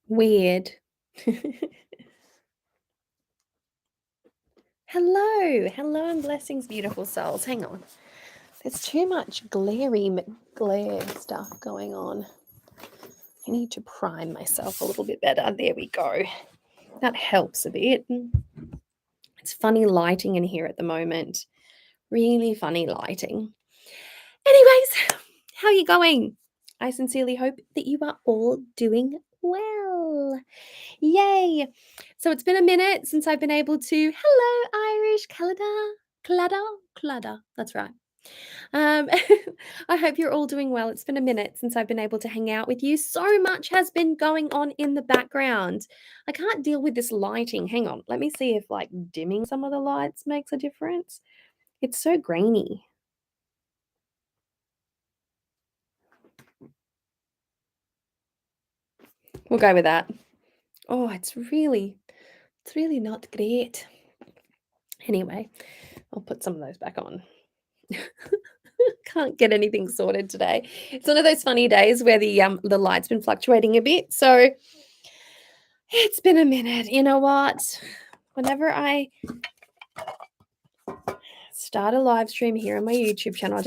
Weird. Hello and blessings, beautiful souls. Hang on. There's too much glare stuff going on. I need to prime myself a little bit better. There we go. That helps a bit. It's funny lighting in here at the moment. Really funny lighting. Anyways, how are you going? I sincerely hope that you are all doing well. Yay! So it's been a minute since I've been able to. Hello, Irish Claddagh. That's right. I hope you're all doing well. It's been a minute since I've been able to hang out with you. So much has been going on in the background. I can't deal with this lighting. Hang on. Let me see if like dimming some of the lights makes a difference. It's so grainy. We'll go with that. Oh, it's really not great. Anyway, I'll put some of those back on. Can't get anything sorted today. It's one of those funny days where the light's been fluctuating a bit. So it's been a minute. You know what? Whenever I start a live stream here on my YouTube channel, I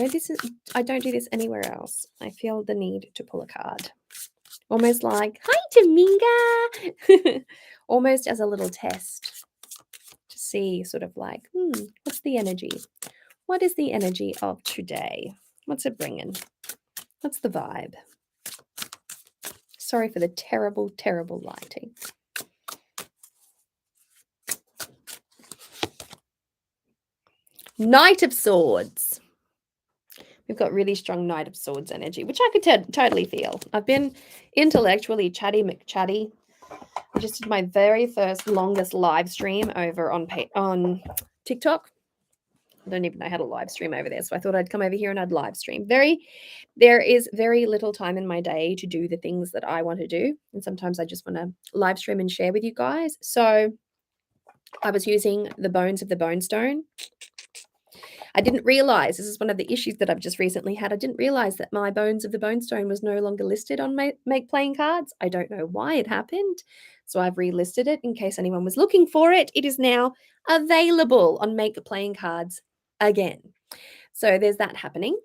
don't do this anywhere else. I feel the need to pull a card. Almost like, hi Dominga. Almost as a little test to see sort of like, what's the energy? What is the energy of today? What's it bringing? What's the vibe? Sorry for the terrible, terrible lighting. Knight of Swords. We've got really strong Knight of Swords energy, which I could totally feel. I've been intellectually chatty McChatty. I just did my very first longest live stream over on TikTok. I don't even know how to live stream over there, so I thought I'd come over here and I'd live stream. There is very little time in my day to do the things that I want to do, and sometimes I just want to live stream and share with you guys. So I was using the bones of the bone stone. I didn't realize, this is one of the issues that I've just recently had. I didn't realize that my bones of the bone stone was no longer listed on Make Playing Cards. I don't know why it happened. So I've relisted it in case anyone was looking for it. It is now available on Make Playing Cards again. So there's that happening.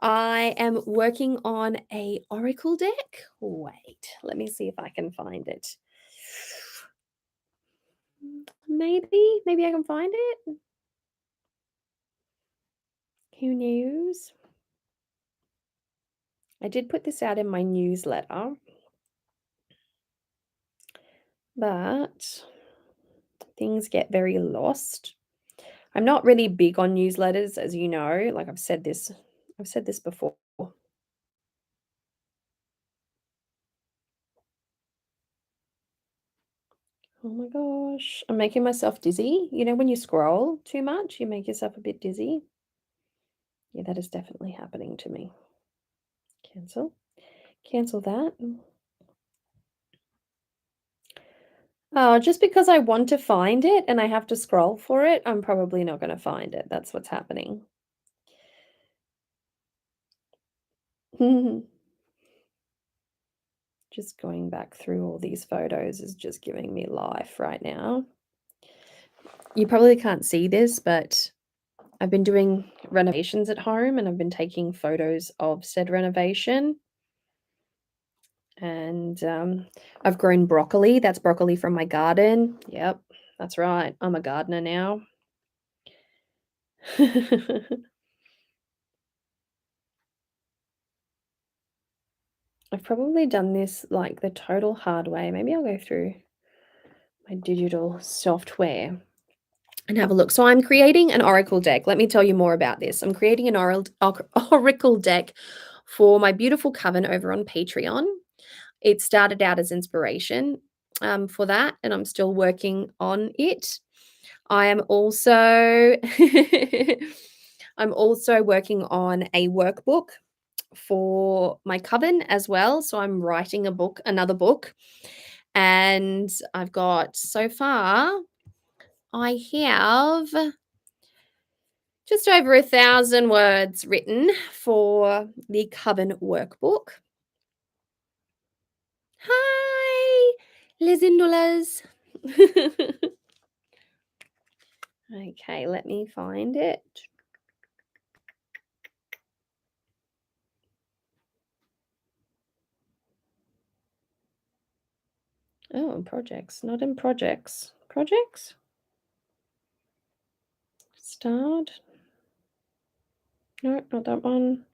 I am working on a oracle deck. Wait, let me see if I can find it. Maybe I can find it. Who knows? I did put this out in my newsletter, but things get very lost. I'm not really big on newsletters, as you know. Like I've said this before. Oh my gosh, I'm making myself dizzy. You know, when you scroll too much, you make yourself a bit dizzy. Yeah, that is definitely happening to me. Cancel that. Oh, just because I want to find it and I have to scroll for it, I'm probably not going to find it. That's what's happening. Just going back through all these photos is just giving me life right now. You probably can't see this, but I've been doing renovations at home and I've been taking photos of said renovation. And I've grown broccoli. That's broccoli from my garden. Yep, that's right. I'm a gardener now. I've probably done this like the total hard way. Maybe I'll go through my digital software and have a look. So I'm creating an oracle deck. Let me tell you more about this. I'm creating an oracle deck for my beautiful Coven over on Patreon. It started out as inspiration for that, and I'm still working on it. I am also I'm also working on a workbook for my Coven as well. So I'm writing another book, and I've got so far I have just over 1,000 words written for the Coven workbook. Hi, Les Indolas. Okay, let me find it. Oh, in projects, not in projects. Projects? Start. No, not that one.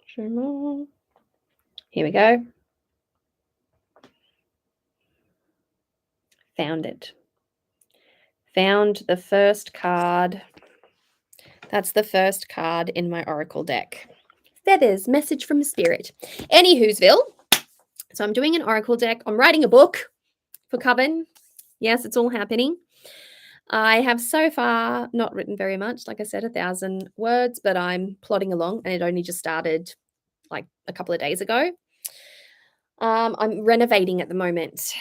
Show more. Here we go. Found it. Found the first card. That's the first card in my Oracle deck. Feathers, message from spirit. Anywho'sville. So I'm doing an Oracle deck. I'm writing a book for Coven. Yes, it's all happening. I have so far not written very much, like I said, 1,000 words, but I'm plodding along and it only just started like a couple of days ago. I'm renovating at the moment.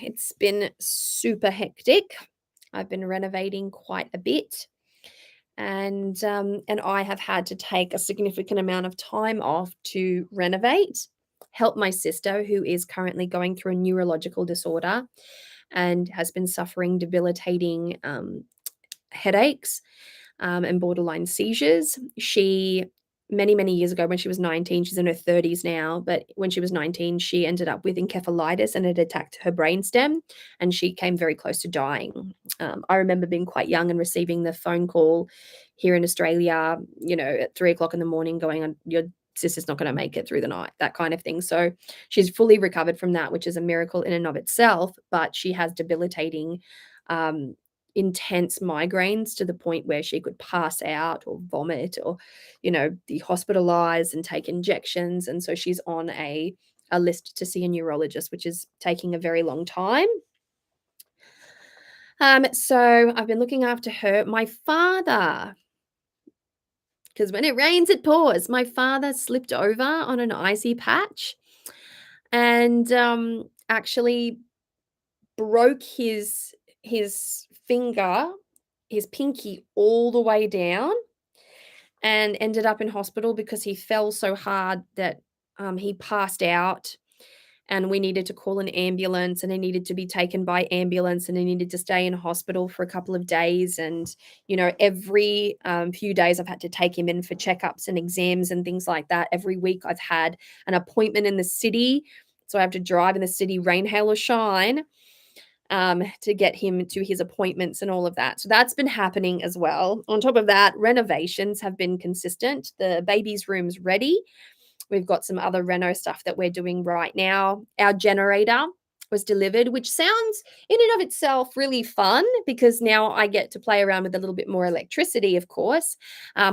It's been super hectic. I've been renovating quite a bit. And I have had to take a significant amount of time off to renovate, help my sister, who is currently going through a neurological disorder and has been suffering debilitating headaches and borderline seizures. She, many years ago, when she was 19, she's in her 30s now, but when she was 19, she ended up with encephalitis and it attacked her brainstem and she came very close to dying. I remember being quite young and receiving the phone call here in Australia, at 3 o'clock in the morning going on, your sister's not going to make it through the night, that kind of thing. So she's fully recovered from that, which is a miracle in and of itself, but she has debilitating intense migraines to the point where she could pass out or vomit or, be hospitalized and take injections. And so she's on a list to see a neurologist, which is taking a very long time. So I've been looking after her. My father, because when it rains, it pours. My father slipped over on an icy patch and actually broke his finger, his pinky, all the way down and ended up in hospital because he fell so hard that he passed out and we needed to call an ambulance and he needed to be taken by ambulance and he needed to stay in hospital for a couple of days. And, every few days I've had to take him in for checkups and exams and things like that. Every week I've had an appointment in the city. So I have to drive in the city, rain, hail, or shine, to get him to his appointments and all of that. So that's been happening as well. On top of that, renovations have been consistent. The baby's room's ready. We've got some other reno stuff that we're doing right now. Our generator was delivered, which sounds in and of itself really fun because now I get to play around with a little bit more electricity, of course.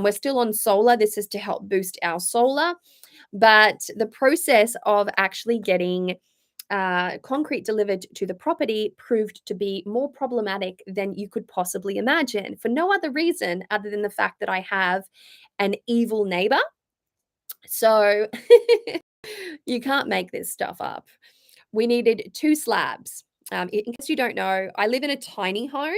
We're still on solar. This is to help boost our solar. But the process of actually getting concrete delivered to the property proved to be more problematic than you could possibly imagine for no other reason other than the fact that I have an evil neighbor. So you can't make this stuff up. We needed 2 slabs. In case you don't know, I live in a tiny home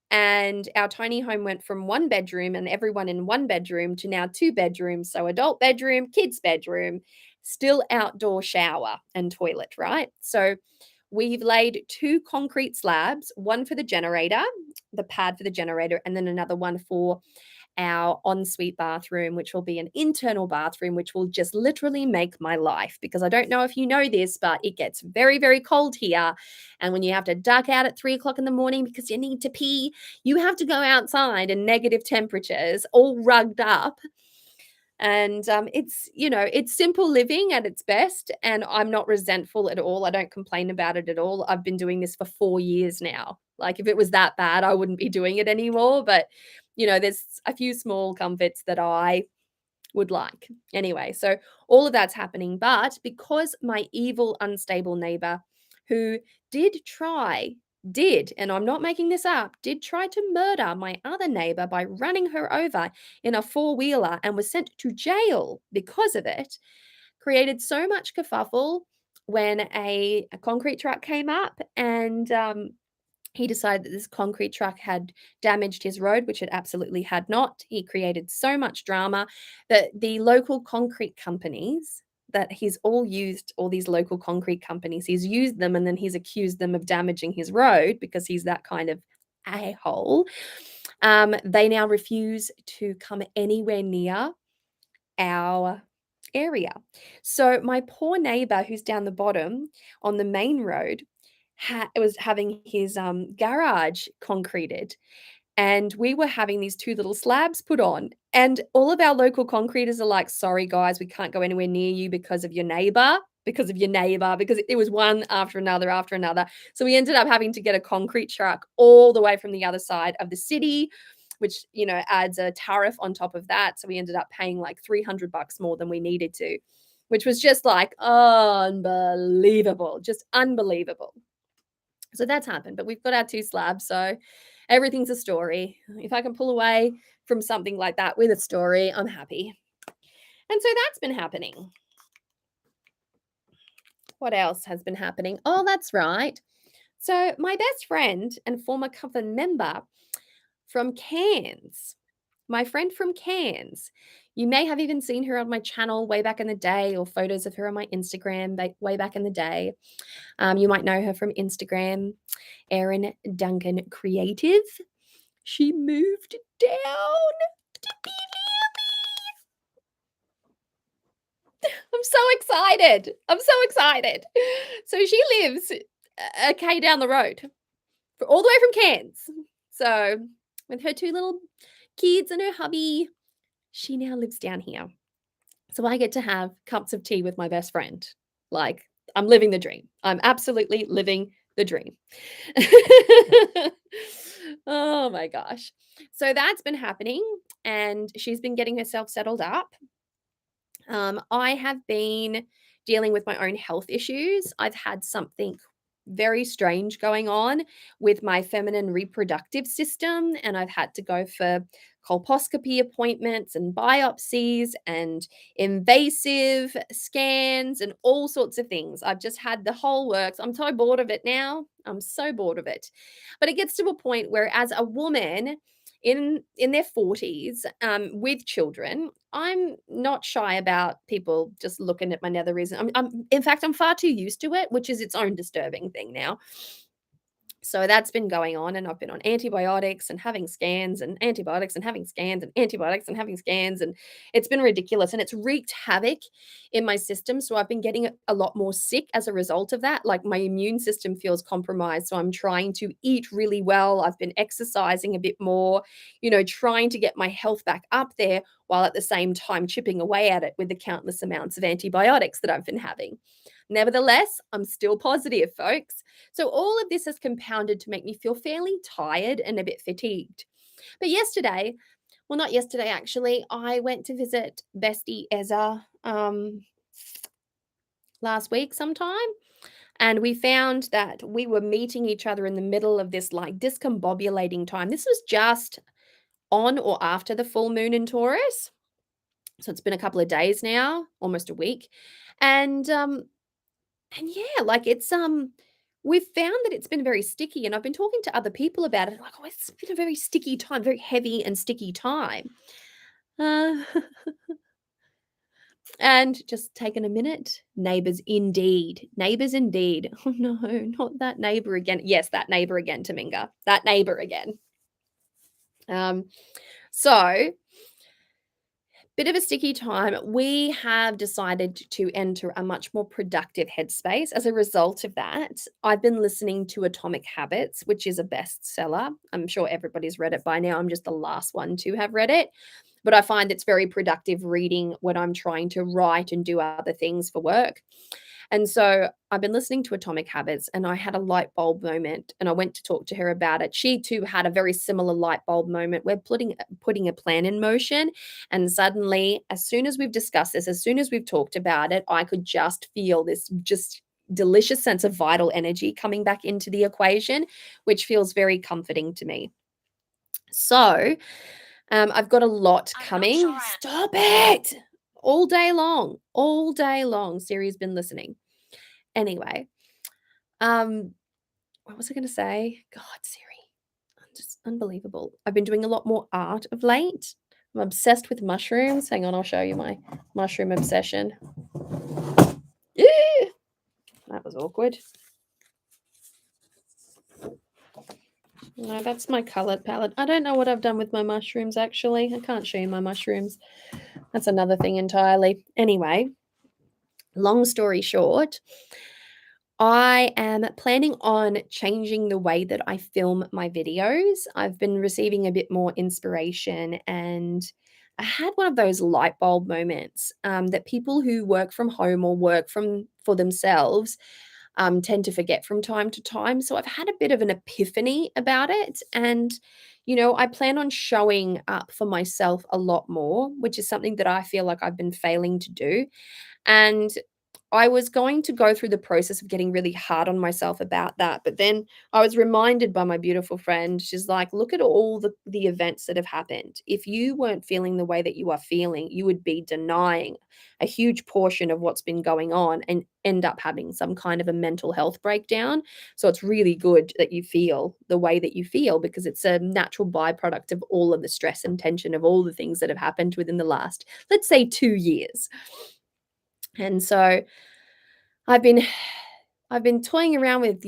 and our tiny home went from 1 bedroom and everyone in 1 bedroom to now 2 bedrooms. So adult bedroom, kids bedroom, still outdoor shower and toilet, right? So we've laid 2 concrete slabs, one for the generator, the pad for the generator, and then another one for our ensuite bathroom, which will be an internal bathroom, which will just literally make my life. Because I don't know if you know this, but it gets very cold here. And when you have to duck out at 3 o'clock in the morning because you need to pee, you have to go outside in negative temperatures, all rugged up. And it's simple living at its best. And I'm not resentful at all. I don't complain about it at all. I've been doing this for 4 years now. Like if it was that bad, I wouldn't be doing it anymore. But, there's a few small comforts that I would like. Anyway, so all of that's happening. But because my evil, unstable neighbor who and I'm not making this up, did try to murder my other neighbor by running her over in a four-wheeler and was sent to jail because of it, created so much kerfuffle when a concrete truck came up and he decided that this concrete truck had damaged his road, which it absolutely had not. He created so much drama that the local concrete companies, that he's used all these local concrete companies. He's used them and then he's accused them of damaging his road because he's that kind of a-hole. They now refuse to come anywhere near our area. So my poor neighbor who's down the bottom on the main road was having his garage concreted, and we were having these two little slabs put on, and all of our local concreters are like, sorry guys, we can't go anywhere near you because of your neighbor, because it was one after another. So we ended up having to get a concrete truck all the way from the other side of the city, which, adds a tariff on top of that. So we ended up paying like $300 more than we needed to, which was just like unbelievable, just unbelievable. So that's happened, but we've got our two slabs, so everything's a story. If I can pull away from something like that with a story, I'm happy. And so that's been happening. What else has been happening? Oh, that's right. So my best friend and former Coven member from Cairns, my friend from Cairns, you may have even seen her on my channel way back in the day, or photos of her on my Instagram way back in the day. You might know her from Instagram, Erin Duncan Creative. She moved down to be near me. I'm so excited. So she lives a K down the road, all the way from Cairns. So with her two little kids and her hubby, she now lives down here. So I get to have cups of tea with my best friend. Like, I'm living the dream. I'm absolutely living the dream. Oh my gosh. So that's been happening, and she's been getting herself settled up. I have been dealing with my own health issues. I've had something very strange going on with my feminine reproductive system, and I've had to go for colposcopy appointments and biopsies and invasive scans and all sorts of things. I've just had the whole works. I'm so bored of it now. I'm so bored of it. But it gets to a point where, as a woman in their 40s, with children, I'm not shy about people just looking at my netheries. In fact, I'm far too used to it, which is its own disturbing thing now. So that's been going on, and I've been on antibiotics and having scans and antibiotics and having scans and antibiotics and having scans, and it's been ridiculous, and it's wreaked havoc in my system. So I've been getting a lot more sick as a result of that. Like, my immune system feels compromised, so I'm trying to eat really well. I've been exercising a bit more, trying to get my health back up there, while at the same time chipping away at it with the countless amounts of antibiotics that I've been having. Nevertheless, I'm still positive, folks. So all of this has compounded to make me feel fairly tired and a bit fatigued. But not yesterday actually, I went to visit Bestie Ezra last week sometime, and we found that we were meeting each other in the middle of this like discombobulating time. This was just on or after the full moon in Taurus. So it's been a couple of days now, almost a week. And yeah, like it's we've found that it's been very sticky, and I've been talking to other people about it. Like, oh, it's been a very sticky time, very heavy and sticky time. Uh, and just taking a minute. Neighbors indeed. Neighbors indeed. Oh no, not that neighbor again. Yes, that neighbor again, Taminga. That neighbor again. So bit of a sticky time. We have decided to enter a much more productive headspace. As a result of that, I've been listening to Atomic Habits, which is a bestseller. I'm sure everybody's read it by now. I'm just the last one to have read it. But I find it's very productive reading when I'm trying to write and do other things for work. And so I've been listening to Atomic Habits, and I had a light bulb moment, and I went to talk to her about it. She too had a very similar light bulb moment. We're putting a plan in motion, and suddenly, as soon as we've discussed this, as soon as we've talked about it, I could just feel this just delicious sense of vital energy coming back into the equation, which feels very comforting to me. So I've got a lot coming. Stop it! All day long. Siri's been listening. Anyway, what was I going to say? God, Siri, just unbelievable. I've been doing a lot more art of late, I'm obsessed with mushrooms. Hang on, I'll show you my mushroom obsession. Yeah, that was awkward. No, that's my color palette. I don't know what I've done with my mushrooms, actually. I can't show you my mushrooms. That's another thing entirely. Anyway, long story short, I am planning on changing the way that I film my videos. I've been receiving a bit more inspiration, and I had one of those light bulb moments that people who work from home or work for themselves tend to forget from time to time. So I've had a bit of an epiphany about it. And, I plan on showing up for myself a lot more, which is something that I feel like I've been failing to do. And I was going to go through the process of getting really hard on myself about that. But then I was reminded by my beautiful friend, she's like, look at all the events that have happened. If you weren't feeling the way that you are feeling, you would be denying a huge portion of what's been going on and end up having some kind of a mental health breakdown. So it's really good that you feel the way that you feel, because it's a natural byproduct of all of the stress and tension of all the things that have happened within the last, let's say, 2 years. And so I've been I've been toying around with,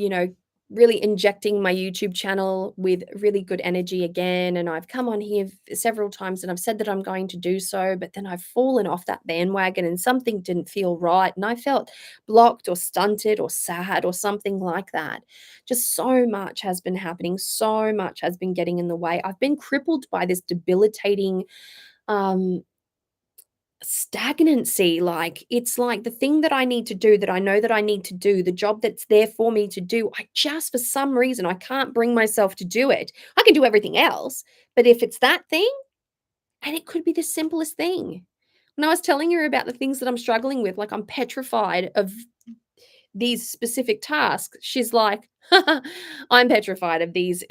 really injecting my YouTube channel with really good energy again. And I've come on here several times and I've said that I'm going to do so, but then I've fallen off that bandwagon and something didn't feel right. And I felt blocked or stunted or sad or something like that. Just so much has been happening. So much has been getting in the way. I've been crippled by this debilitating um stagnancy. Like, it's like the thing that I need to do, that I know that I need to do, the job that's there for me to do, I just, for some reason, I can't bring myself to do it. I can do everything else, but if it's that thing, and it could be the simplest thing. When I was telling her about the things that I'm struggling with, like I'm petrified of these specific tasks, she's like, I'm petrified of these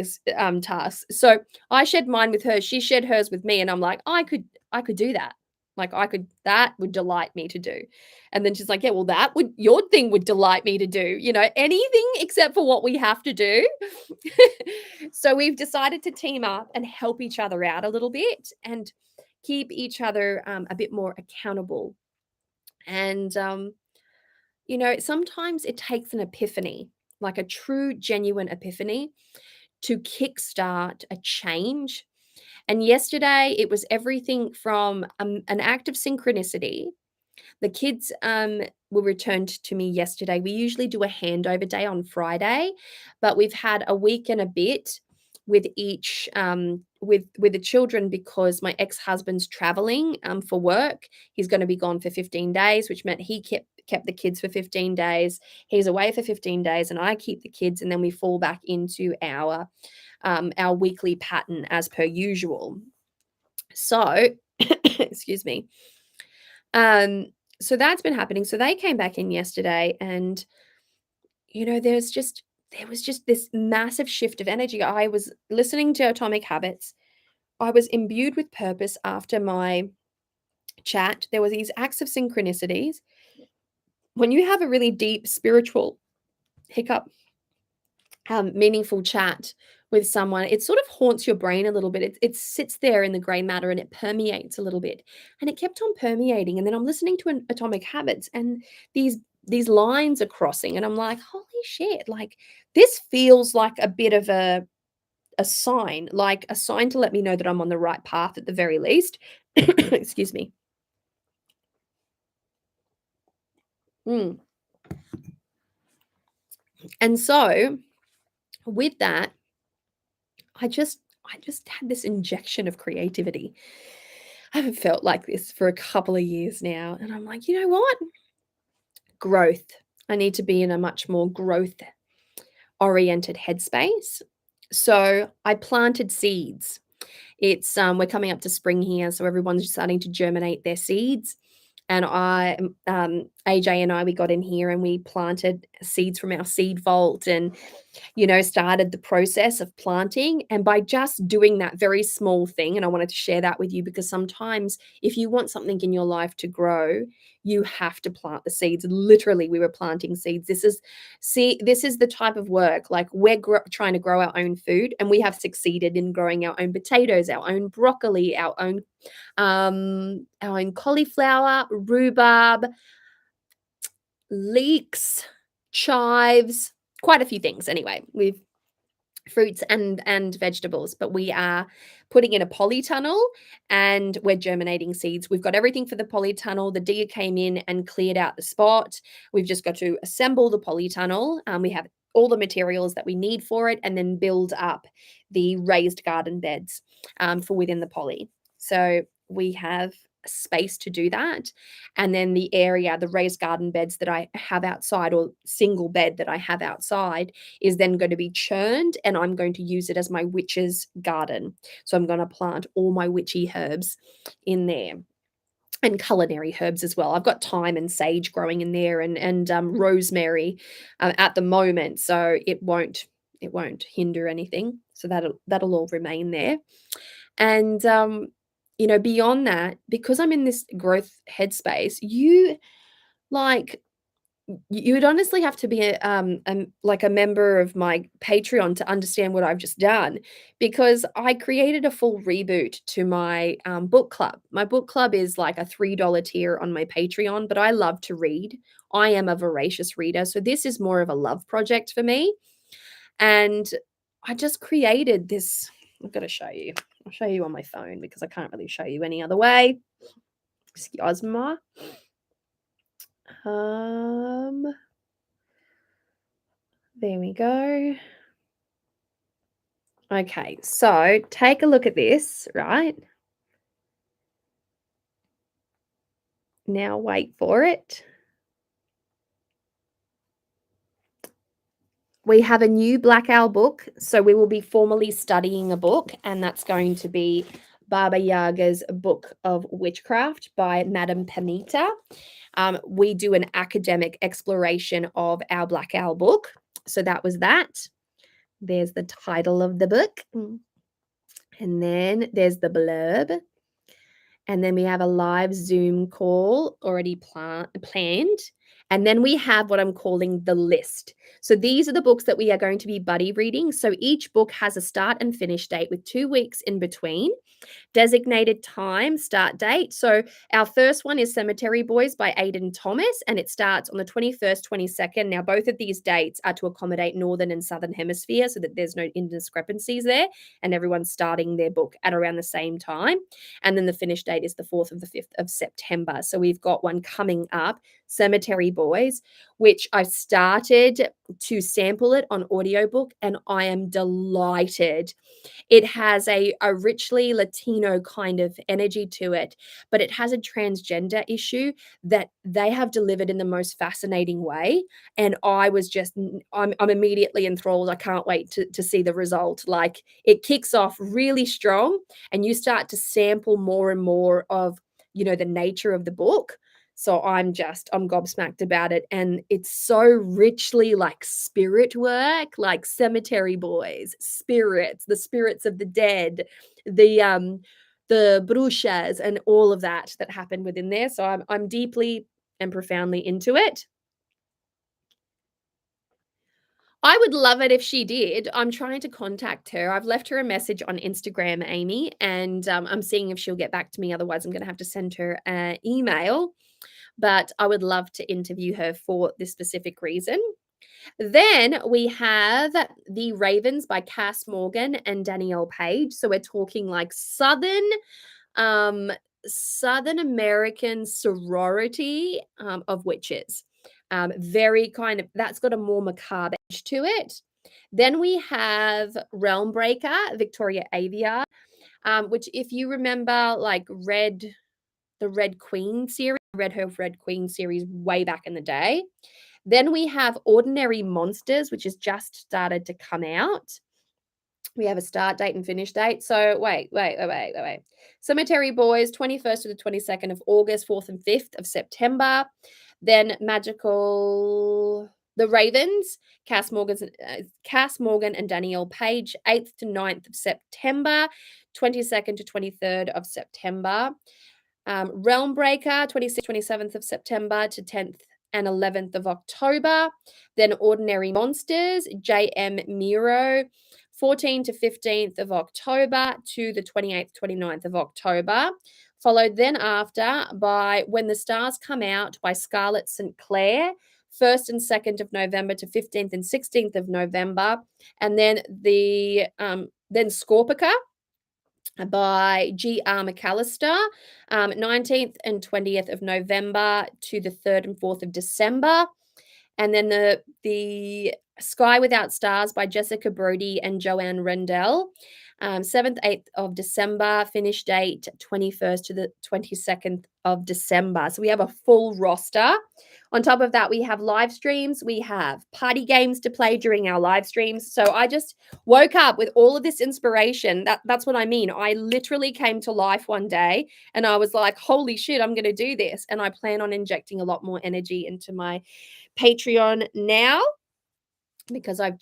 tasks. So I shared mine with her, she shared hers with me, and I'm like, I could do that. Like, that would delight me to do. And then she's like, yeah, well, your thing would delight me to do, anything except for what we have to do. So we've decided to team up and help each other out a little bit and keep each other a bit more accountable. And sometimes it takes an epiphany, like a true, genuine epiphany, to kickstart a change. And yesterday, it was everything from an act of synchronicity. The kids were returned to me yesterday. We usually do a handover day on Friday, but we've had a week and a bit with each with the children, because my ex-husband's traveling for work. He's going to be gone for 15 days, which meant he kept the kids for 15 days. He's away for 15 days and I keep the kids, and then we fall back into our weekly pattern as per usual. So, excuse me. So that's been happening. So they came back in yesterday, and there was just this massive shift of energy. I was listening to Atomic Habits. I was imbued with purpose after my chat. There were these acts of synchronicities. When you have a really deep spiritual hiccup, meaningful chat with someone, it sort of haunts your brain a little bit. It sits there in the gray matter and it permeates a little bit. And it kept on permeating. And then I'm listening to an Atomic Habits, and these lines are crossing, and I'm like, holy shit, like this feels like a bit of a sign, like a sign to let me know that I'm on the right path at the very least. Excuse me. Mm. And so with that, I just had this injection of creativity. I haven't felt like this for a couple of years now. And I'm like, you know what? Growth. I need to be in a much more growth oriented headspace. So I planted seeds. It's we're coming up to spring here, so everyone's starting to germinate their seeds. And AJ and I, we got in here and we planted seeds from our seed vault, and started the process of planting. And by just doing that very small thing, and I wanted to share that with you, because sometimes if you want something in your life to grow, you have to plant the seeds. Literally, we were planting seeds. This is the type of work, like we're trying to grow our own food, and we have succeeded in growing our own potatoes, our own broccoli, our own cauliflower, rhubarb, leeks, chives, quite a few things. Anyway, we've fruits and vegetables, but we are putting in a polytunnel and we're germinating seeds. We've got everything for the polytunnel. The digger came in and cleared out the spot. We've just got to assemble the polytunnel. We have all the materials that we need for it, and then build up the raised garden beds for within the poly. So we have space to do that. And then the area, the raised garden beds that I have outside, or single bed that I have outside, is then going to be churned, and I'm going to use it as my witch's garden. So I'm going to plant all my witchy herbs in there, and culinary herbs as well. I've got thyme and sage growing in there, and rosemary at the moment, so it won't hinder anything. So that'll all remain there. And beyond that, because I'm in this growth headspace, you would honestly have to be like a member of my Patreon to understand what I've just done, because I created a full reboot to my book club. My book club is like a $3 tier on my Patreon, but I love to read. I am a voracious reader, so this is more of a love project for me. And I just created this. I've got to show you. I'll show you on my phone because I can't really show you any other way. Excuse me. There we go. Okay, so take a look at this, right? Now wait for it. We have a new Black Owl book, so we will be formally studying a book, and that's going to be Baba Yaga's Book of Witchcraft by Madame Pamita. We do an academic exploration of our Black Owl book. So that was that. There's the title of the book. And then there's the blurb. And then we have a live Zoom call already planned. And then we have what I'm calling the list. So these are the books that we are going to be buddy reading. So each book has a start and finish date with 2 weeks in between. Designated time, start date. So our first one is Cemetery Boys by Aidan Thomas, and it starts on the 21st, 22nd. Now, both of these dates are to accommodate Northern and Southern Hemisphere so that there's no indiscrepancies there, and everyone's starting their book at around the same time. And then the finish date is the 4th of the 5th of September. So we've got one coming up, Cemetery Boys, which I started to sample it on audiobook, and I am delighted. It has a richly Latino kind of energy to it, but it has a transgender issue that they have delivered in the most fascinating way. And I was just, I'm immediately enthralled. I can't wait to see the result. Like, it kicks off really strong, and you start to sample more and more of, the nature of the book. So I'm gobsmacked about it. And it's so richly like spirit work, like Cemetery Boys, spirits, the spirits of the dead, the bruxas, and all of that happened within there. So I'm deeply and profoundly into it. I would love it if she did. I'm trying to contact her. I've left her a message on Instagram, Amy, and I'm seeing if she'll get back to me. Otherwise, I'm going to have to send her an email. But I would love to interview her for this specific reason. Then we have The Ravens by Cass Morgan and Danielle Page. So we're talking like Southern American sorority of witches. Very kind of, that's got a more macabre edge to it. Then we have Realm Breaker, Victoria Avia, which, if you remember, like the Red Queen series, I read her Red Queen series way back in the day. Then we have Ordinary Monsters, which has just started to come out. We have a start date and finish date. So wait. Cemetery Boys, 21st to the 22nd of August, 4th and 5th of September. Then The Ravens, Cass Morgan and Danielle Page, 8th to 9th of September, 22nd to 23rd of September. Realm Breaker, 26th, 27th of September to 10th and 11th of October. Then Ordinary Monsters, JM Miro, 14th to 15th of October to the 28th, 29th of October. Followed then after by When the Stars Come Out by Scarlett St. Clair, 1st and 2nd of November to 15th and 16th of November. And then then Scorpica by G.R. McAllister, 19th and 20th of November to the 3rd and 4th of December. And then the Sky Without Stars by Jessica Brody and Joanne Rendell, 7th, 8th of December, finish date 21st to the 22nd of December. So we have a full roster. On top of that, we have live streams. We have party games to play during our live streams. So I just woke up with all of this inspiration. That's what I mean. I literally came to life one day and I was like, holy shit, I'm going to do this. And I plan on injecting a lot more energy into my Patreon now because I'm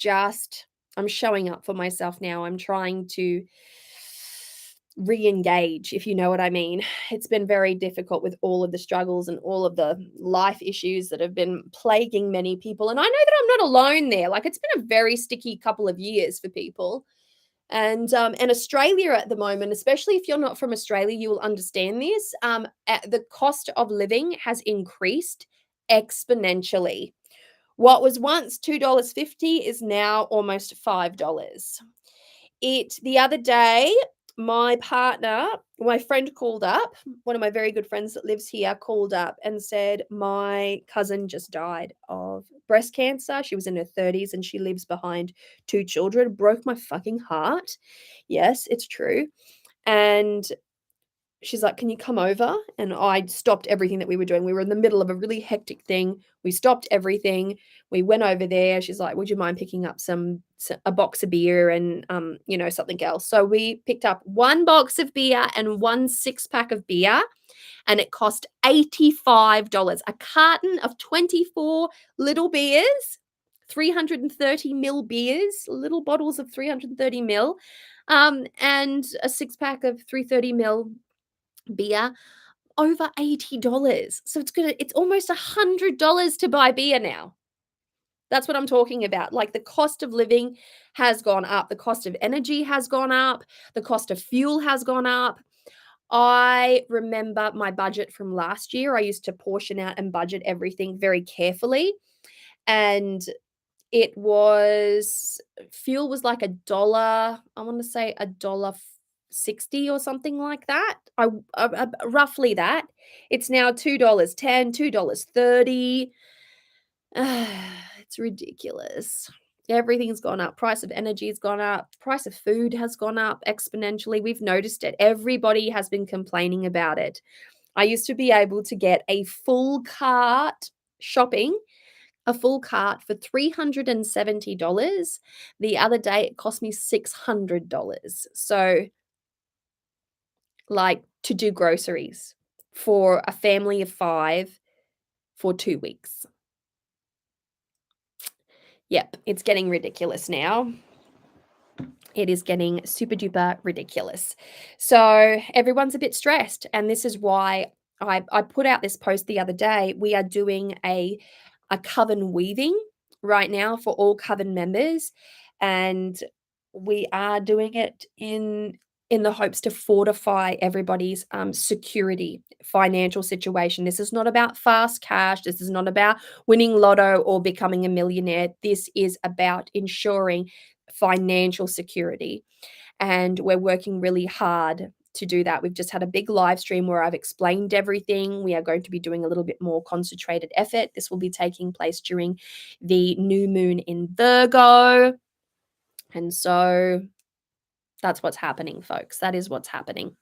showing up for myself now. I'm trying to re-engage, if you know what I mean. It's been very difficult with all of the struggles and all of the life issues that have been plaguing many people. And I know that I'm not alone there. Like, it's been a very sticky couple of years for people. And Australia at the moment, especially if you're not from Australia, you will understand this. The cost of living has increased exponentially. What was once $2.50 is now almost $5. The other day, my friend called up, one of my very good friends that lives here called up and said, my cousin just died of breast cancer. She was in her 30s and she leaves behind 2 children. It broke my fucking heart. Yes, it's true. And she's like, can you come over? And I stopped everything that we were doing. We were in the middle of a really hectic thing. We stopped everything. We went over there. She's like, would you mind picking up a box of beer and, something else? So we picked up 1 box of beer and 1 6-pack of beer. And it cost $85. A carton of 24 little beers, 330 ml beers, little bottles of 330 ml, and a 6-pack of 330 ml beer, over $80. So it's almost $100 to buy beer now. That's what I'm talking about. Like, the cost of living has gone up. The cost of energy has gone up. The cost of fuel has gone up. I remember my budget from last year. I used to portion out and budget everything very carefully. And fuel was like $1, I want to say $1.60 or something like that. Roughly that. It's now $2.10, $2.30. It's ridiculous. Everything's gone up. Price of energy has gone up. Price of food has gone up exponentially. We've noticed it. Everybody has been complaining about it. I used to be able to get a full cart for $370. The other day, it cost me $600. So, like, to do groceries for a family of 5 for 2 weeks. Yep, it's getting ridiculous now. It is getting super duper ridiculous. So everyone's a bit stressed. And this is why I put out this post the other day. We are doing a Coven weaving right now for all Coven members. And we are doing it in the hopes to fortify everybody's security, financial situation. This is not about fast cash. This is not about winning lotto or becoming a millionaire. This is about ensuring financial security. And we're working really hard to do that. We've just had a big live stream where I've explained everything. We are going to be doing a little bit more concentrated effort. This will be taking place during the new moon in Virgo. And so that's what's happening, folks. That is what's happening.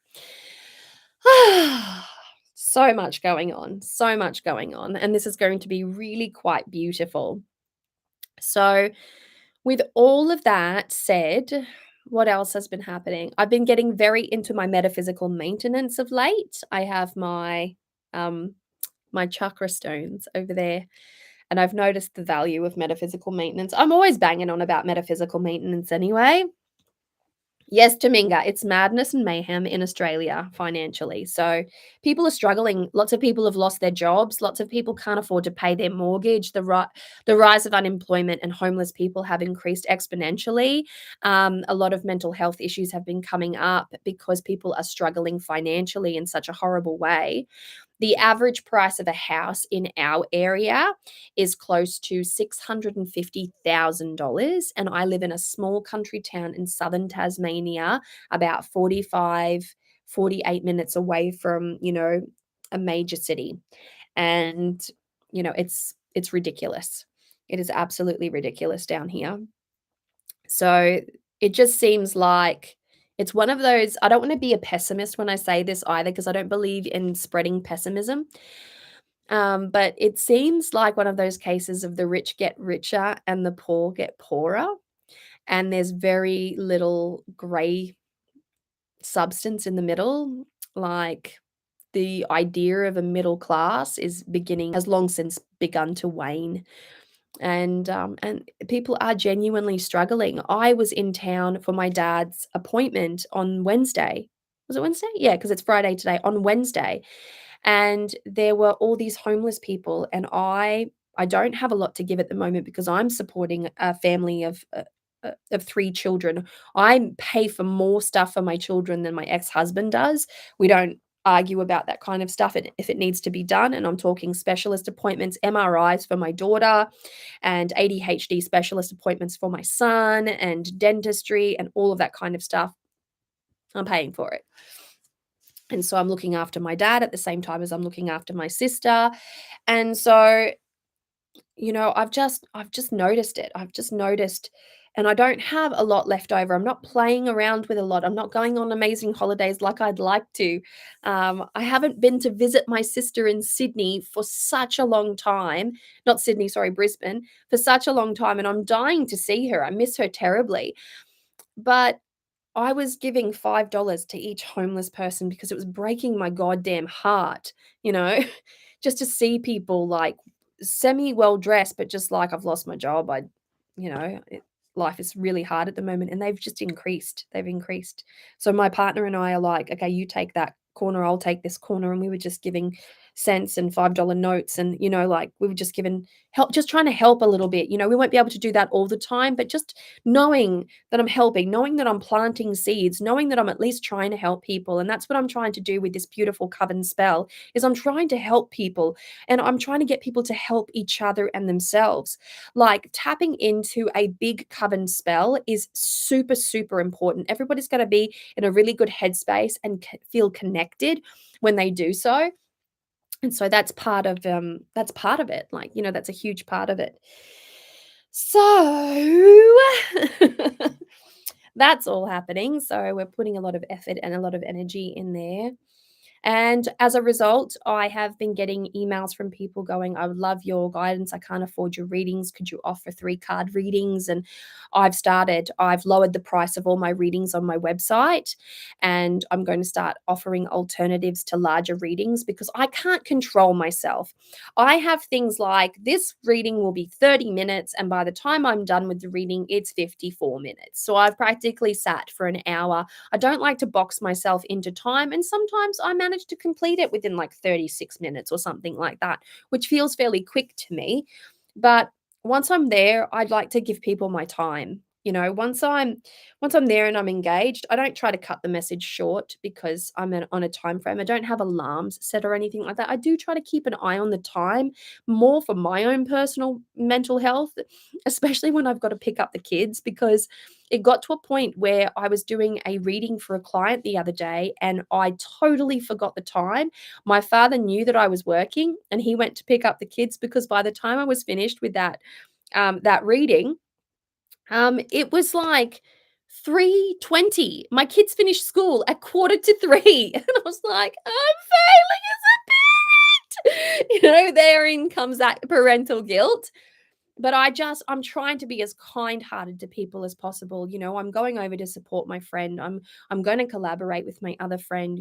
So much going on. So much going on. And this is going to be really quite beautiful. So with all of that said, what else has been happening? I've been getting very into my metaphysical maintenance of late. I have my chakra stones over there, and I've noticed the value of metaphysical maintenance. I'm always banging on about metaphysical maintenance anyway. Yes, Dominga, it's madness and mayhem in Australia financially. So people are struggling. Lots of people have lost their jobs. Lots of people can't afford to pay their mortgage. The rise of unemployment and homeless people have increased exponentially. A lot of mental health issues have been coming up because people are struggling financially in such a horrible way. The average price of a house in our area is close to $650,000. And I live in a small country town in southern Tasmania, about 45, 48 minutes away from, a major city. And, it's ridiculous. It is absolutely ridiculous down here. So it just seems like it's one of those. I don't want to be a pessimist when I say this either, because I don't believe in spreading pessimism. But it seems like one of those cases of the rich get richer and the poor get poorer. And there's very little gray substance in the middle. Like the idea of a middle class has long since begun to wane. And people are genuinely struggling. I was in town for my dad's appointment on Wednesday. Was it Wednesday? Yeah, because it's Friday today. On Wednesday, and there were all these homeless people, and I don't have a lot to give at the moment because I'm supporting a family of 3 children. I pay for more stuff for my children than my ex-husband does. We don't argue about that kind of stuff if it needs to be done, and I'm talking specialist appointments, MRIs for my daughter, and ADHD specialist appointments for my son, and dentistry and all of that kind of stuff. I'm paying for it. And so I'm looking after my dad at the same time as I'm looking after my sister. And so, I've just noticed it. I've just noticed, and I don't have a lot left over. I'm not playing around with a lot. I'm not going on amazing holidays like I'd like to. I haven't been to visit my sister in Sydney for such a long time. Not Sydney, sorry, Brisbane, for such a long time. And I'm dying to see her. I miss her terribly. But I was giving $5 to each homeless person because it was breaking my goddamn heart, you know, just to see people like semi well dressed, but just like I've lost my job. Life is really hard at the moment, and they've just increased. They've increased. So my partner and I are like, okay, you take that corner, I'll take this corner. And we were just giving cents and $5 notes. And, like we were just giving help, just trying to help a little bit. We won't be able to do that all the time, but just knowing that I'm helping, knowing that I'm planting seeds, knowing that I'm at least trying to help people. And that's what I'm trying to do with this beautiful Coven spell is I'm trying to help people, and I'm trying to get people to help each other and themselves. Like tapping into a big Coven spell is super, super important. Everybody's got to be in a really good headspace and feel connected when they do so. And so that's part of it. Like, that's a huge part of it. So that's all happening. So we're putting a lot of effort and a lot of energy in there. And as a result, I have been getting emails from people going, I would love your guidance. I can't afford your readings. Could you offer 3-card readings? And I've lowered the price of all my readings on my website. And I'm going to start offering alternatives to larger readings because I can't control myself. I have things like this reading will be 30 minutes. And by the time I'm done with the reading, it's 54 minutes. So I've practically sat for an hour. I don't like to box myself into time. And sometimes I manage to complete it within like 36 minutes or something like that, which feels fairly quick to me. But once I'm there, I'd like to give people my time. Once I'm there and I'm engaged, I don't try to cut the message short because I'm on a time frame. I don't have alarms set or anything like that. I do try to keep an eye on the time more for my own personal mental health, especially when I've got to pick up the kids, because it got to a point where I was doing a reading for a client the other day and I totally forgot the time. My father knew that I was working and he went to pick up the kids because by the time I was finished with that reading, it was like 3:20. My kids finished school at 2:45. And I was like, I'm failing as a parent. Therein comes that parental guilt. But I'm trying to be as kind-hearted to people as possible. I'm going over to support my friend. I'm going to collaborate with my other friend.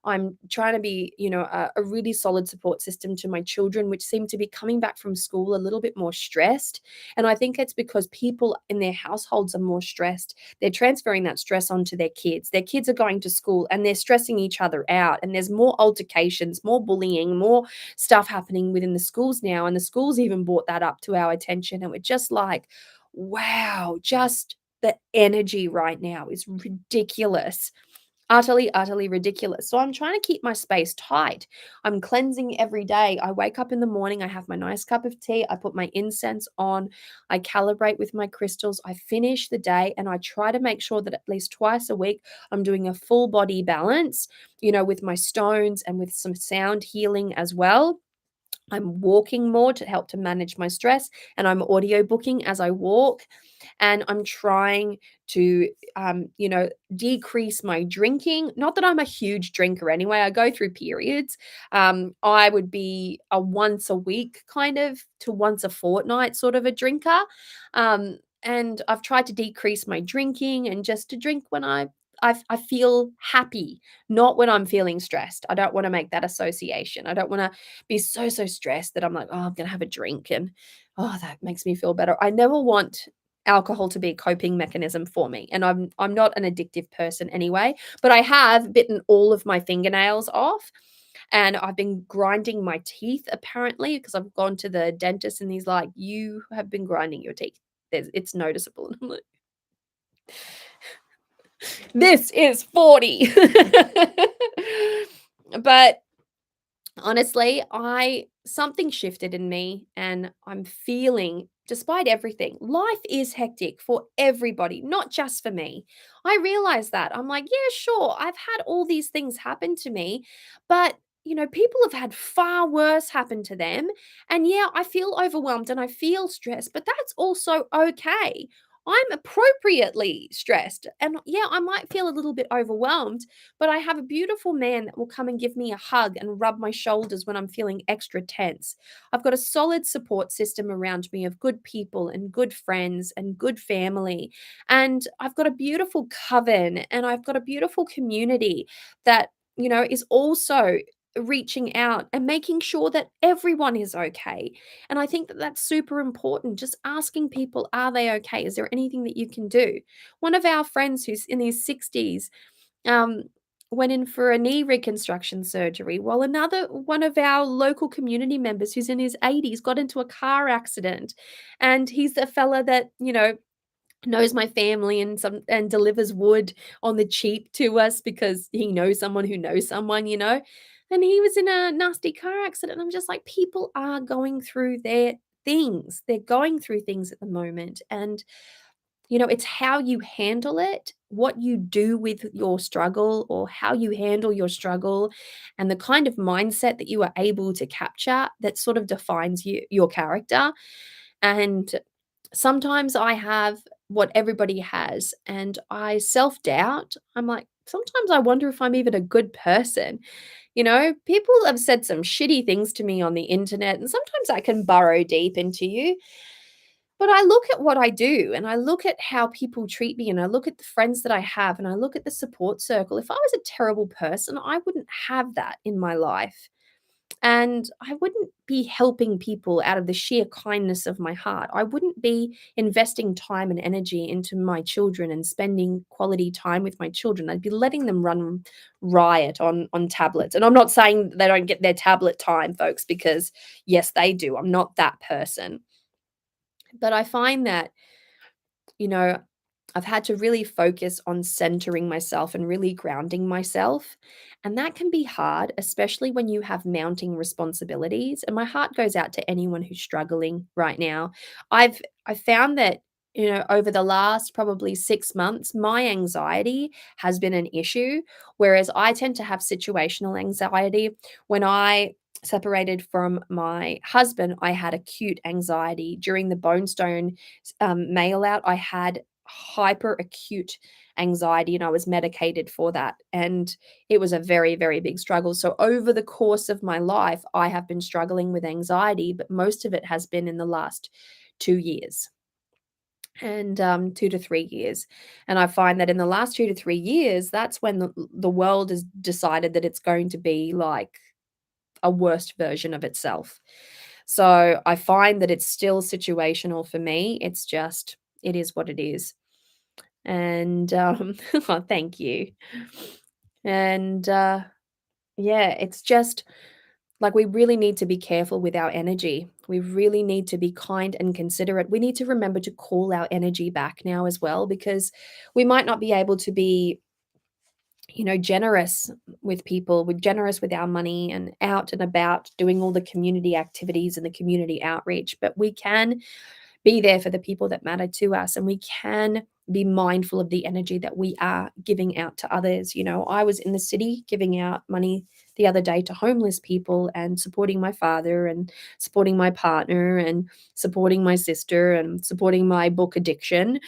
I'm trying to be, a really solid support system to my children, which seem to be coming back from school a little bit more stressed. And I think it's because people in their households are more stressed. They're transferring that stress onto their kids. Their kids are going to school and they're stressing each other out. And there's more altercations, more bullying, more stuff happening within the schools now. And the schools even brought that up to our attention. And we're just like, wow, just the energy right now is ridiculous. Utterly, utterly ridiculous. So I'm trying to keep my space tight. I'm cleansing every day. I wake up in the morning, I have my nice cup of tea, I put my incense on, I calibrate with my crystals, I finish the day, and I try to make sure that at least twice a week I'm doing a full body balance, with my stones and with some sound healing as well. I'm walking more to help to manage my stress, and I'm audio booking as I walk. And I'm trying to, decrease my drinking. Not that I'm a huge drinker anyway. I go through periods. I would be a once a week kind of to once a fortnight sort of a drinker. And I've tried to decrease my drinking and just to drink when I feel happy, not when I'm feeling stressed. I don't want to make that association. I don't want to be so stressed that I'm like, oh, I'm going to have a drink and oh, that makes me feel better. I never want alcohol to be a coping mechanism for me, and I'm not an addictive person anyway, but I have bitten all of my fingernails off, and I've been grinding my teeth apparently because I've gone to the dentist and he's like, "You have been grinding your teeth. It's noticeable." And I'm like, "This is 40." But honestly, I something shifted in me and I'm feeling despite everything, life is hectic for everybody, not just for me. I realize that. I'm like, yeah, sure, I've had all these things happen to me, but people have had far worse happen to them. And yeah, I feel overwhelmed and I feel stressed, but that's also okay. I'm appropriately stressed. And yeah, I might feel a little bit overwhelmed, but I have a beautiful man that will come and give me a hug and rub my shoulders when I'm feeling extra tense. I've got a solid support system around me of good people and good friends and good family. And I've got a beautiful coven and I've got a beautiful community that, is also reaching out and making sure that everyone is okay. And I think that that's super important. Just asking people, are they okay? Is there anything that you can do? One of our friends who's in his 60s um, went in for a knee reconstruction surgery, while another one of our local community members who's in his 80s got into a car accident. And he's a fella that, knows my family and delivers wood on the cheap to us because he knows someone who knows someone. And he was in a nasty car accident. I'm just like, people are going through their things. They're going through things at the moment. And it's how you handle it, what you do with your struggle, or how you handle your struggle, and the kind of mindset that you are able to capture that sort of defines your character. And sometimes I have what everybody has, and I self doubt. I'm like, sometimes I wonder if I'm even a good person. People have said some shitty things to me on the internet, and sometimes I can burrow deep into you. But I look at what I do and I look at how people treat me and I look at the friends that I have and I look at the support circle. If I was a terrible person, I wouldn't have that in my life. And I wouldn't be helping people out of the sheer kindness of my heart. I wouldn't be investing time and energy into my children and spending quality time with my children. I'd be letting them run riot on tablets. And I'm not saying they don't get their tablet time, folks, because yes, they do. I'm not that person. But I find that you know, I've had to really focus on centering myself and really grounding myself. And that can be hard, especially when you have mounting responsibilities. And my heart goes out to anyone who's struggling right now. I found that over the last probably 6 months, my anxiety has been an issue, whereas I tend to have situational anxiety. When I separated from my husband, I had acute anxiety during the bone stone mail out. I had hyper acute anxiety and I was medicated for that. And it was a very, very big struggle. So, over the course of my life, I have been struggling with anxiety, but most of it has been in the last 2 years and 2 to 3 years. And I find that in the last 2 to 3 years, that's when the world has decided that it's going to be like a worst version of itself. So I find that it's still situational for me. It's just, it is what it is. And oh, thank you. And yeah, it's just like we really need to be careful with our energy. We really need to be kind and considerate. We need to remember to call our energy back now as well, because we might not be able to be, generous with people. We're generous with our money and out and about doing all the community activities and the community outreach, but we can be there for the people that matter to us, and we can be mindful of the energy that we are giving out to others. I was in the city giving out money the other day to homeless people and supporting my father and supporting my partner and supporting my sister and supporting my book addiction.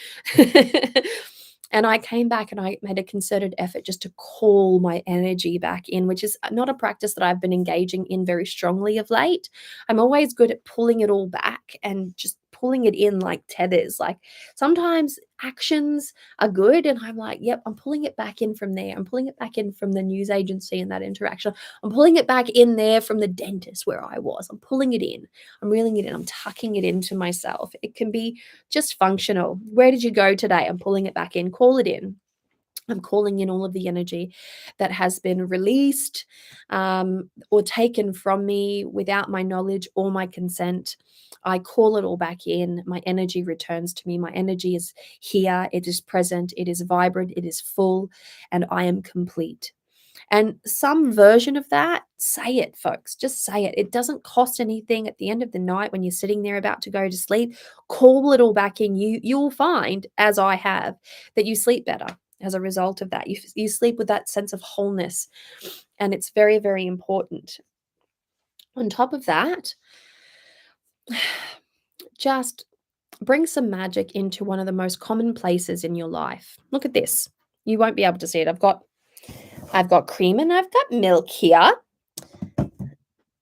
And I came back and I made a concerted effort just to call my energy back in, which is not a practice that I've been engaging in very strongly of late. I'm always good at pulling it all back and just pulling it in like tethers. Like sometimes actions are good, and I'm like, yep, I'm pulling it back in from there. I'm pulling it back in from the news agency and that interaction. I'm pulling it back in there from the dentist where I was. I'm pulling it in. I'm reeling it in. I'm tucking it into myself. It can be just functional. Where did you go today? I'm pulling it back in. Call it in. I'm calling in all of the energy that has been released or taken from me without my knowledge or my consent. I call it all back in. My energy returns to me. My energy is here. It is present. It is vibrant. It is full. And I am complete. And some version of that, say it, folks. Just say it. It doesn't cost anything at the end of the night when you're sitting there about to go to sleep. Call it all back in. You'll find, as I have, that you sleep better as a result of that. You sleep with that sense of wholeness. And it's very, very important. On top of that, just bring some magic into one of the most common places in your life. Look at this. You won't be able to see it. I've got cream and I've got milk here.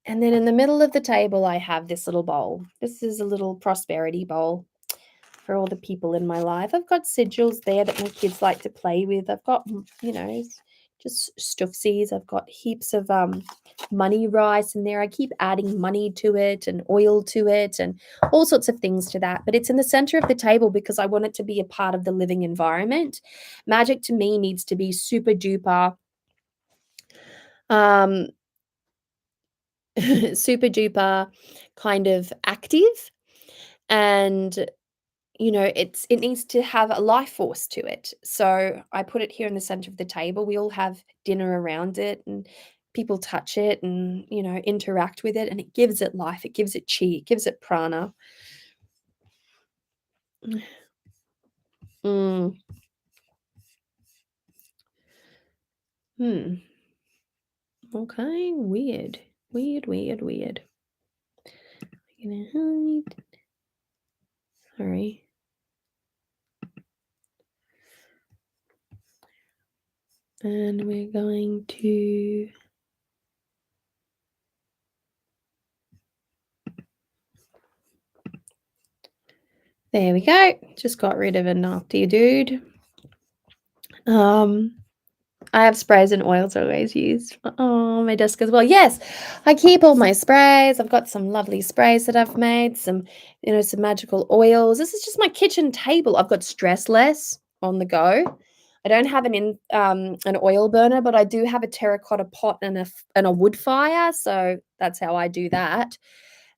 And then in the middle of the table, I have this little bowl. This is a little prosperity bowl for all the people in my life. I've got sigils there that my kids like to play with. I've got, just stuffsies. I've got heaps of money rice in there. I keep adding money to it and oil to it and all sorts of things to that. But it's in the center of the table because I want it to be a part of the living environment. Magic to me needs to be super duper super duper kind of active, and it needs to have a life force to it. So I put it here in the center of the table. We all have dinner around it and people touch it and interact with it, and it gives it life, it gives it chi, it gives it prana. mm. Okay, weird. I'm gonna hide. Sorry. And we're going to there we go. Just got rid of a nasty dude. I have sprays and oils always used. Oh, my desk as well. Yes, I keep all my sprays. I've got some lovely sprays that I've made, some magical oils. This is just my kitchen table. I've got Stress Less on the go. I don't have an oil burner, but I do have a terracotta pot and a wood fire, so that's how I do that.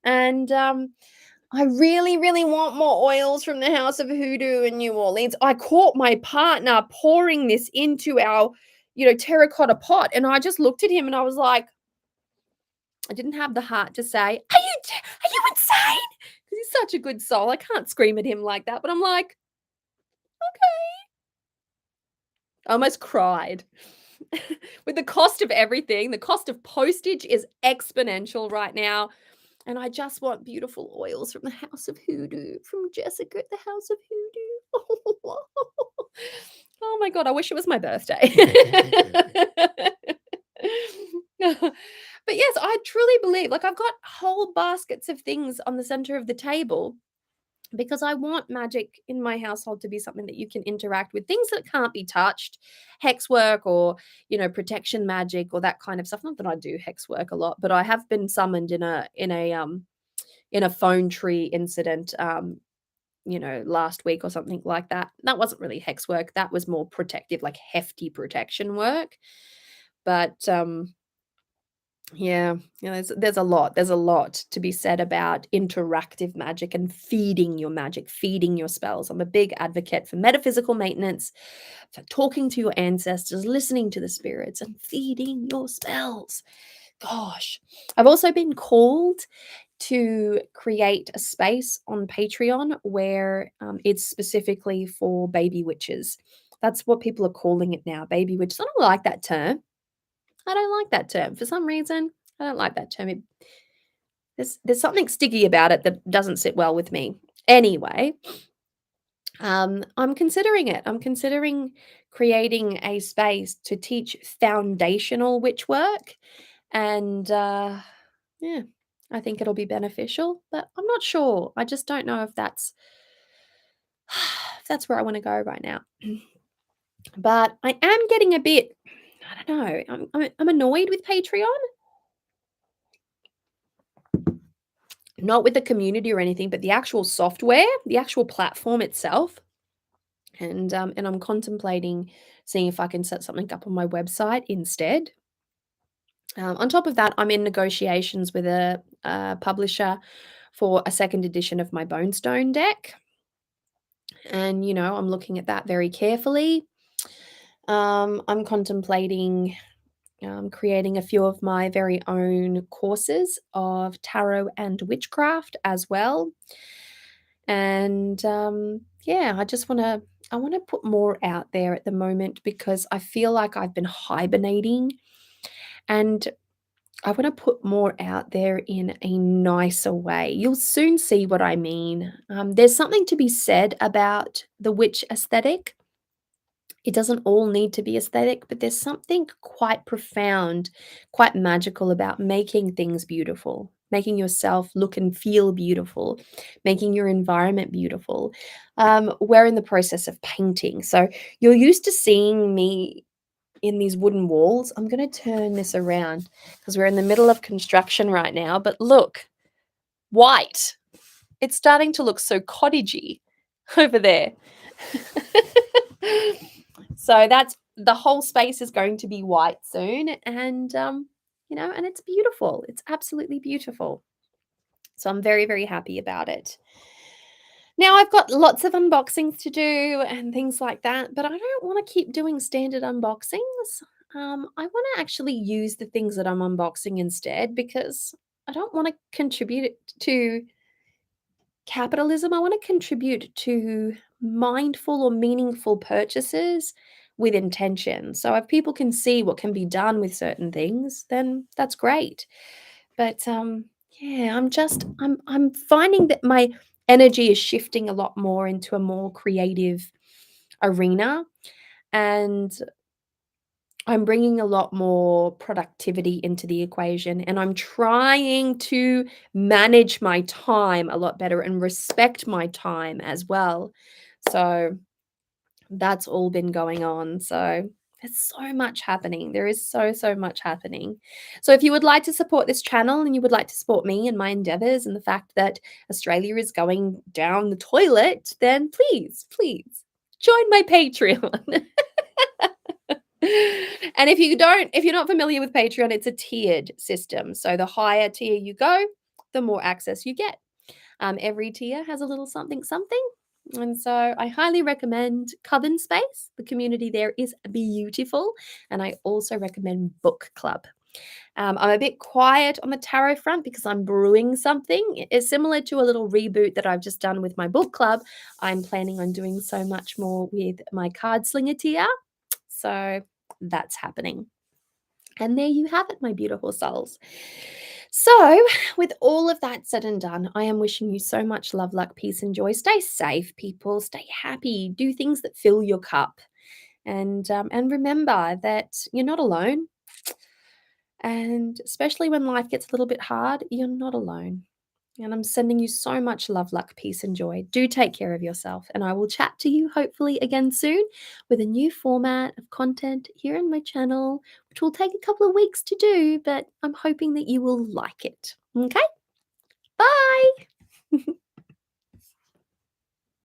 And I really, really want more oils from the House of Hoodoo in New Orleans. I caught my partner pouring this into our, terracotta pot, and I just looked at him and I was like, I didn't have the heart to say, "Are you insane?" Because he's such a good soul. I can't scream at him like that, but I'm like, okay. I almost cried. With the cost of everything, the cost of postage is exponential right now. And I just want beautiful oils from the House of Hoodoo, from Jessica at the House of Hoodoo. Oh my God, I wish it was my birthday. But yes, I truly believe, like I've got whole baskets of things on the center of the table because I want magic in my household to be something that you can interact with, things that can't be touched, hex work or, protection magic or that kind of stuff. Not that I do hex work a lot, but I have been summoned in a phone tree incident, last week or something like that. That wasn't really hex work. That was more protective, like hefty protection work. But yeah, there's a lot to be said about interactive magic and feeding your magic, feeding your spells. I'm a big advocate for metaphysical maintenance, for talking to your ancestors, listening to the spirits, and feeding your spells. Gosh, I've also been called to create a space on Patreon where it's specifically for baby witches. That's what people are calling it now, baby witches. I don't like that term. I don't like that term. For some reason, I don't like that term. There's something sticky about it that doesn't sit well with me. Anyway, I'm considering it. I'm considering creating a space to teach foundational witch work, and yeah, I think it'll be beneficial. But I'm not sure. I just don't know if that's if that's where I want to go right now. But I am getting a bit. I don't know. I'm annoyed with Patreon. Not with the community or anything, but the actual software, the actual platform itself. And I'm contemplating seeing if I can set something up on my website instead. On top of that, I'm in negotiations with a publisher for a second edition of my Bonestone deck. And, I'm looking at that very carefully. I'm contemplating creating a few of my very own courses of tarot and witchcraft as well. And yeah, I want to put more out there at the moment because I feel like I've been hibernating, and I want to put more out there in a nicer way. You'll soon see what I mean. There's something to be said about the witch aesthetic. It doesn't all need to be aesthetic, but there's something quite profound, quite magical about making things beautiful, making yourself look and feel beautiful, making your environment beautiful. We're in the process of painting. So you're used to seeing me in these wooden walls. I'm going to turn this around because we're in the middle of construction right now. But look, white. It's starting to look so cottagey over there. So that's the whole space is going to be white soon, and and it's beautiful. It's absolutely beautiful. So I'm very, very happy about it. Now I've got lots of unboxings to do and things like that, but I don't want to keep doing standard unboxings. I want to actually use the things that I'm unboxing instead because I don't want to contribute to capitalism. I want to contribute to mindful or meaningful purchases with intention. So if people can see what can be done with certain things, then that's great. But yeah, I'm finding that my energy is shifting a lot more into a more creative arena, and I'm bringing a lot more productivity into the equation, and I'm trying to manage my time a lot better and respect my time as well. So that's all been going on. So there's so much happening. There is so much happening. So if you would like to support this channel and you would like to support me and my endeavors and the fact that Australia is going down the toilet, then please join my Patreon. And if you're not familiar with Patreon, it's a tiered system. So the higher tier you go, the more access you get. Every tier has a little something something. And so I highly recommend Coven Space. The community there is beautiful. And I also recommend Book Club. I'm a bit quiet on the tarot front because I'm brewing something. It's similar to a little reboot that I've just done with my book club. I'm planning on doing so much more with my card slinger tier. So that's happening. And there you have it, my beautiful souls. So, with all of that said and done, I am wishing you so much love, luck, peace, and joy. Stay safe, people. Stay happy. Do things that fill your cup, and remember that you're not alone. And especially when life gets a little bit hard, you're not alone. And I'm sending you so much love, luck, peace, and joy. Do take care of yourself. And I will chat to you hopefully again soon with a new format of content here on my channel, which will take a couple of weeks to do, but I'm hoping that you will like it. Okay? Bye.